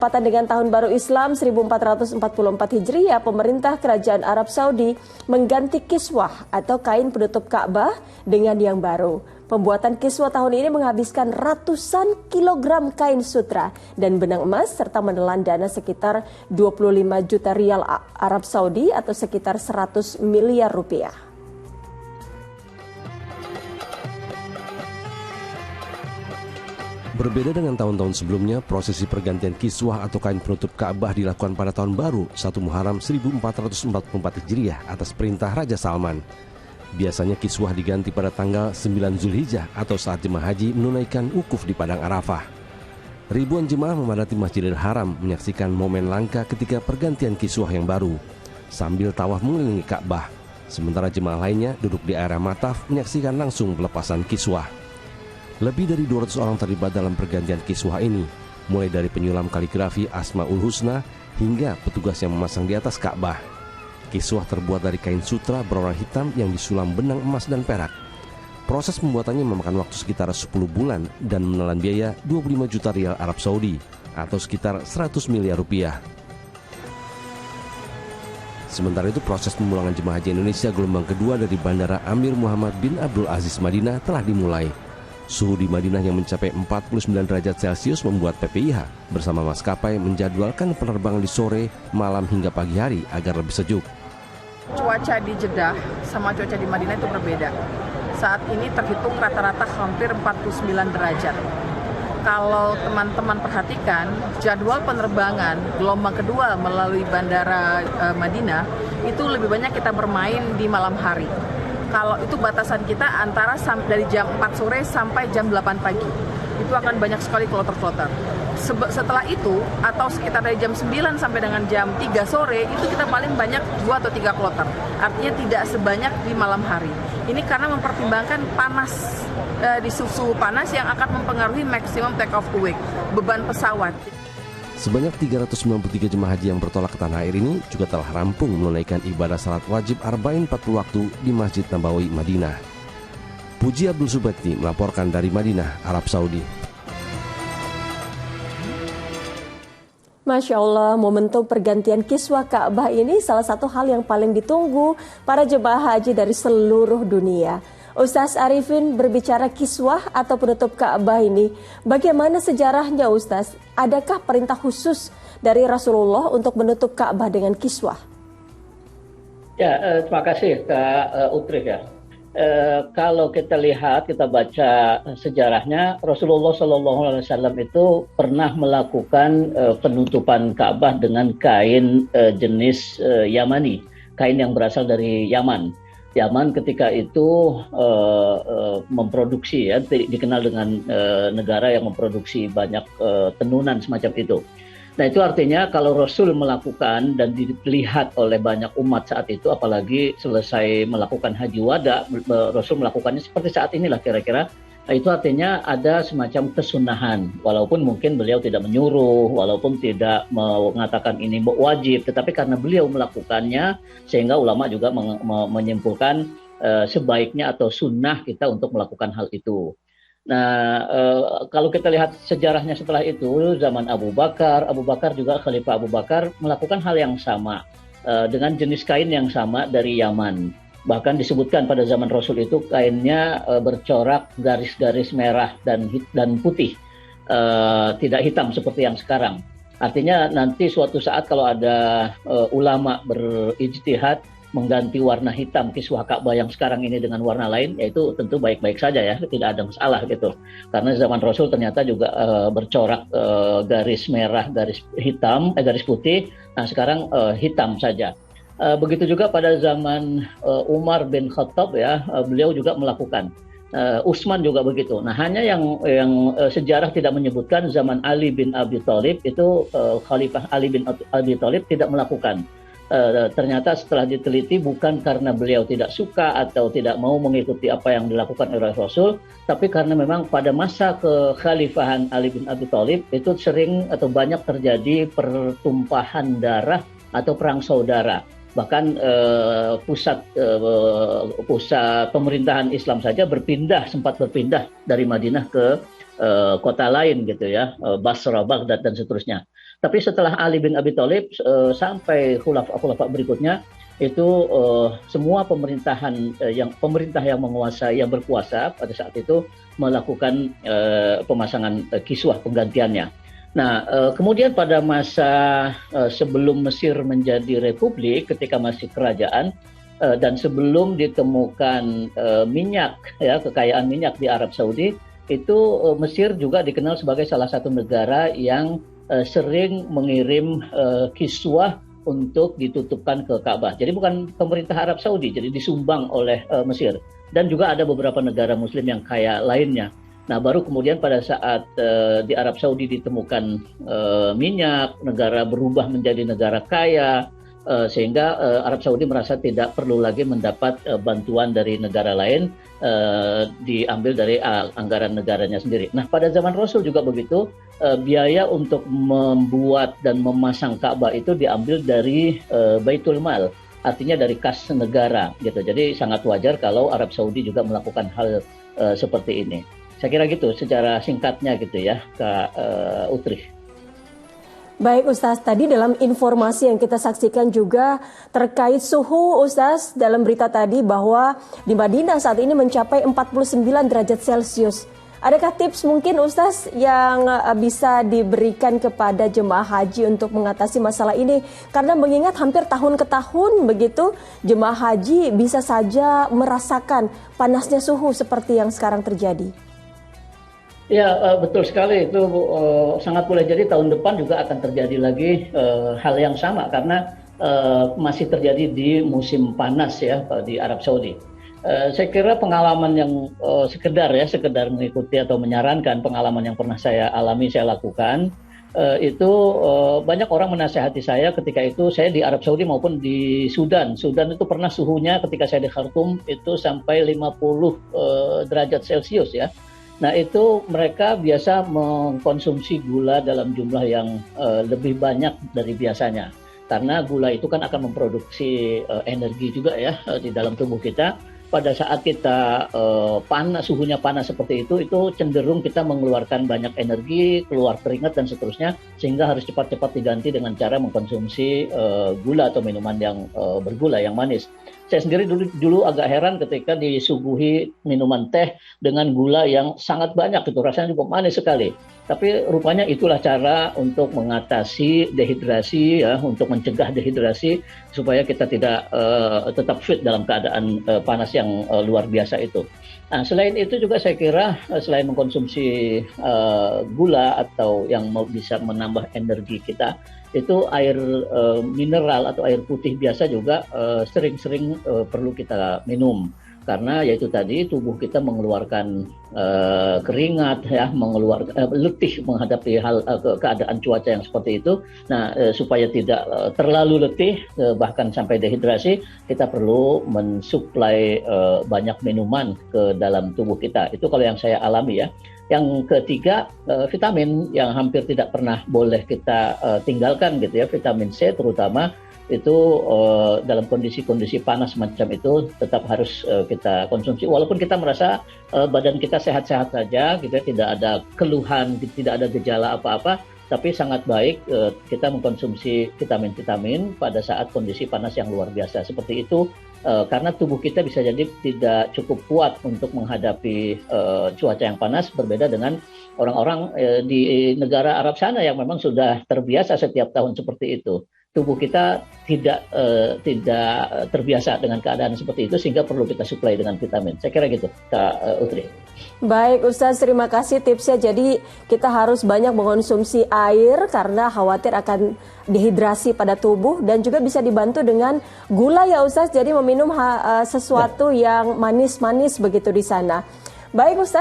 Bertepatan dengan Tahun Baru Islam 1444 Hijriah, pemerintah Kerajaan Arab Saudi mengganti kiswah atau kain penutup Ka'bah dengan yang baru. Pembuatan kiswah tahun ini menghabiskan ratusan kilogram kain sutra dan benang emas serta menelan dana sekitar 25 juta rial Arab Saudi atau sekitar 100 miliar rupiah. Berbeda dengan tahun-tahun sebelumnya, prosesi pergantian kiswah atau kain penutup Ka'bah dilakukan pada tahun baru 1 Muharram 1444 Hijriah atas perintah Raja Salman. Biasanya kiswah diganti pada tanggal 9 Zulhijjah atau saat jemaah haji menunaikan wukuf di Padang Arafah. Ribuan jemaah memadati Masjidil Haram menyaksikan momen langka ketika pergantian kiswah yang baru sambil tawaf mengelilingi Ka'bah. Sementara jemaah lainnya duduk di area mataf menyaksikan langsung pelepasan kiswah. Lebih dari 200 orang terlibat dalam pergantian kiswah ini, mulai dari penyulam kaligrafi Asmaul Husna hingga petugas yang memasang di atas Ka'bah. Kiswah terbuat dari kain sutra berwarna hitam yang disulam benang emas dan perak. Proses pembuatannya memakan waktu sekitar 10 bulan dan menelan biaya 25 juta rial Arab Saudi atau sekitar 100 miliar rupiah. Sementara itu, proses pemulangan jemaah haji Indonesia gelombang kedua dari Bandara Amir Muhammad bin Abdul Aziz Madinah telah dimulai. Suhu di Madinah yang mencapai 49 derajat Celcius membuat PPIH bersama maskapai menjadwalkan penerbangan di sore, malam hingga pagi hari agar lebih sejuk. Cuaca di Jeddah sama cuaca di Madinah itu berbeda. Saat ini terhitung rata-rata hampir 49 derajat. Kalau teman-teman perhatikan, jadwal penerbangan gelombang kedua melalui Bandara Madinah itu lebih banyak kita bermain di malam hari. Kalau itu batasan kita antara dari jam 4 sore sampai jam 8 pagi. Itu akan banyak sekali kloter-kloter. Setelah itu, atau sekitar dari jam 9 sampai dengan jam 3 sore, itu kita paling banyak 2 atau 3 kloter. Artinya tidak sebanyak di malam hari. Ini karena mempertimbangkan panas, di suhu panas yang akan mempengaruhi maksimum take off to wake, beban pesawat. Sebanyak 393 jemaah haji yang bertolak ke tanah air ini juga telah rampung menunaikan ibadah salat wajib Arba'in 40 waktu di Masjid Nabawi, Madinah. Puji Abdul Subakti melaporkan dari Madinah, Arab Saudi. Masya Allah, momentum pergantian kiswah Ka'bah ini salah satu hal yang paling ditunggu para jemaah haji dari seluruh dunia. Ustaz Arifin, berbicara kiswah atau penutup Ka'bah ini, bagaimana sejarahnya Ustaz? Adakah perintah khusus dari Rasulullah untuk menutup Ka'bah dengan kiswah? Ya, terima kasih Kak Utri ya. Kalau kita lihat, kita baca sejarahnya, Rasulullah SAW itu pernah melakukan penutupan Ka'bah dengan kain jenis Yamani, kain yang berasal dari Yaman. Yaman ketika itu memproduksi, ya, dikenal dengan negara yang memproduksi banyak tenunan semacam itu. Nah, itu artinya kalau Rasul melakukan dan dilihat oleh banyak umat saat itu, apalagi selesai melakukan haji wada, Rasul melakukannya seperti saat inilah kira-kira. Nah, itu artinya ada semacam kesunahan, walaupun mungkin beliau tidak menyuruh, walaupun tidak mengatakan ini wajib, tetapi karena beliau melakukannya, sehingga ulama juga menyimpulkan sebaiknya atau sunnah kita untuk melakukan hal itu. Nah, kalau kita lihat sejarahnya setelah itu, zaman Abu Bakar juga Khalifah Abu Bakar melakukan hal yang sama dengan jenis kain yang sama dari Yaman. Bahkan disebutkan pada zaman Rasul itu kainnya bercorak garis-garis merah dan putih, tidak hitam seperti yang sekarang. Artinya nanti suatu saat kalau ada ulama berijtihad mengganti warna hitam kiswah Ka'bah yang sekarang ini dengan warna lain, yaitu tentu baik-baik saja ya, tidak ada masalah gitu. Karena zaman Rasul ternyata juga bercorak garis merah, garis hitam, garis putih. Nah, sekarang hitam saja. Begitu juga pada zaman Umar bin Khattab ya, beliau juga melakukan. Utsman juga begitu. Nah, hanya yang sejarah tidak menyebutkan zaman Ali bin Abi Thalib itu Khalifah Ali bin Abi Thalib tidak melakukan. Ternyata setelah diteliti bukan karena beliau tidak suka atau tidak mau mengikuti apa yang dilakukan oleh Rasul, tapi karena memang pada masa kekhalifahan Ali bin Abi Thalib itu sering atau banyak terjadi pertumpahan darah atau perang saudara. Bahkan pusat pemerintahan Islam saja sempat berpindah dari Madinah ke kota lain gitu ya, Basra, Baghdad dan seterusnya. Tapi setelah Ali bin Abi Thalib sampai khulafa berikutnya itu semua pemerintah yang menguasai, yang berkuasa pada saat itu melakukan pemasangan kiswah penggantiannya. Nah, kemudian pada masa sebelum Mesir menjadi republik, ketika masih kerajaan dan sebelum ditemukan minyak, ya, kekayaan minyak di Arab Saudi, itu Mesir juga dikenal sebagai salah satu negara yang sering mengirim kiswah untuk ditutupkan ke Ka'bah. Jadi bukan pemerintah Arab Saudi, jadi disumbang oleh Mesir. Dan juga ada beberapa negara Muslim yang kaya lainnya. Nah, baru kemudian pada saat di Arab Saudi ditemukan minyak, negara berubah menjadi negara kaya, sehingga Arab Saudi merasa tidak perlu lagi mendapat bantuan dari negara lain, diambil dari anggaran negaranya sendiri. Nah, pada zaman Rasul juga begitu, biaya untuk membuat dan memasang Ka'bah itu diambil dari Baitul Mal, artinya dari kas negara gitu. Jadi sangat wajar kalau Arab Saudi juga melakukan hal seperti ini. Saya kira gitu secara singkatnya gitu ya, Kak Utri. Baik Ustaz, tadi dalam informasi yang kita saksikan juga terkait suhu Ustaz, dalam berita tadi bahwa di Madinah saat ini mencapai 49 derajat Celcius. Adakah tips mungkin Ustaz yang bisa diberikan kepada jemaah haji untuk mengatasi masalah ini? Karena mengingat hampir tahun ke tahun begitu, jemaah haji bisa saja merasakan panasnya suhu seperti yang sekarang terjadi. Ya, betul sekali, itu sangat boleh jadi tahun depan juga akan terjadi lagi hal yang sama karena masih terjadi di musim panas ya di Arab Saudi. Saya kira pengalaman yang sekedar mengikuti atau menyarankan pengalaman yang pernah saya alami, saya lakukan, itu banyak orang menasihati saya ketika itu saya di Arab Saudi maupun di Sudan. Sudan itu pernah suhunya ketika saya di Khartoum itu sampai 50 derajat Celcius ya. Nah, itu mereka biasa mengkonsumsi gula dalam jumlah yang lebih banyak dari biasanya. Karena gula itu kan akan memproduksi energi juga ya di dalam tubuh kita. Pada saat kita suhunya panas seperti itu cenderung kita mengeluarkan banyak energi, keluar keringat dan seterusnya, sehingga harus cepat-cepat diganti dengan cara mengkonsumsi gula atau minuman yang bergula, yang manis. Saya sendiri dulu agak heran ketika disuguhi minuman teh dengan gula yang sangat banyak, itu rasanya cukup manis sekali. Tapi rupanya itulah cara untuk mengatasi dehidrasi, ya, untuk mencegah dehidrasi supaya kita tidak tetap fit dalam keadaan panas yang luar biasa itu. Nah, selain itu juga saya kira selain mengkonsumsi gula atau yang bisa menambah energi kita, itu air mineral atau air putih biasa juga sering-sering perlu kita minum. Karena yaitu tadi tubuh kita mengeluarkan keringat ya, letih menghadapi keadaan cuaca yang seperti itu. Nah, supaya tidak terlalu letih bahkan sampai dehidrasi, kita perlu mensuplai banyak minuman ke dalam tubuh kita. Itu kalau yang saya alami ya. Yang ketiga, vitamin yang hampir tidak pernah boleh kita tinggalkan gitu ya, vitamin C terutama. Itu dalam kondisi-kondisi panas semacam itu tetap harus kita konsumsi walaupun kita merasa badan kita sehat-sehat saja gitu ya, tidak ada keluhan, tidak ada gejala apa-apa, tapi sangat baik kita mengkonsumsi vitamin-vitamin pada saat kondisi panas yang luar biasa seperti itu, karena tubuh kita bisa jadi tidak cukup kuat untuk menghadapi cuaca yang panas, berbeda dengan orang-orang di negara Arab sana yang memang sudah terbiasa setiap tahun seperti itu. Tubuh kita tidak terbiasa dengan keadaan seperti itu sehingga perlu kita suplai dengan vitamin. Saya kira gitu, Kak Utri. Baik Ustaz, terima kasih tipsnya. Jadi kita harus banyak mengonsumsi air karena khawatir akan dehidrasi pada tubuh, dan juga bisa dibantu dengan gula ya Ustaz. Jadi meminum sesuatu yang manis-manis begitu di sana. Baik Ustaz.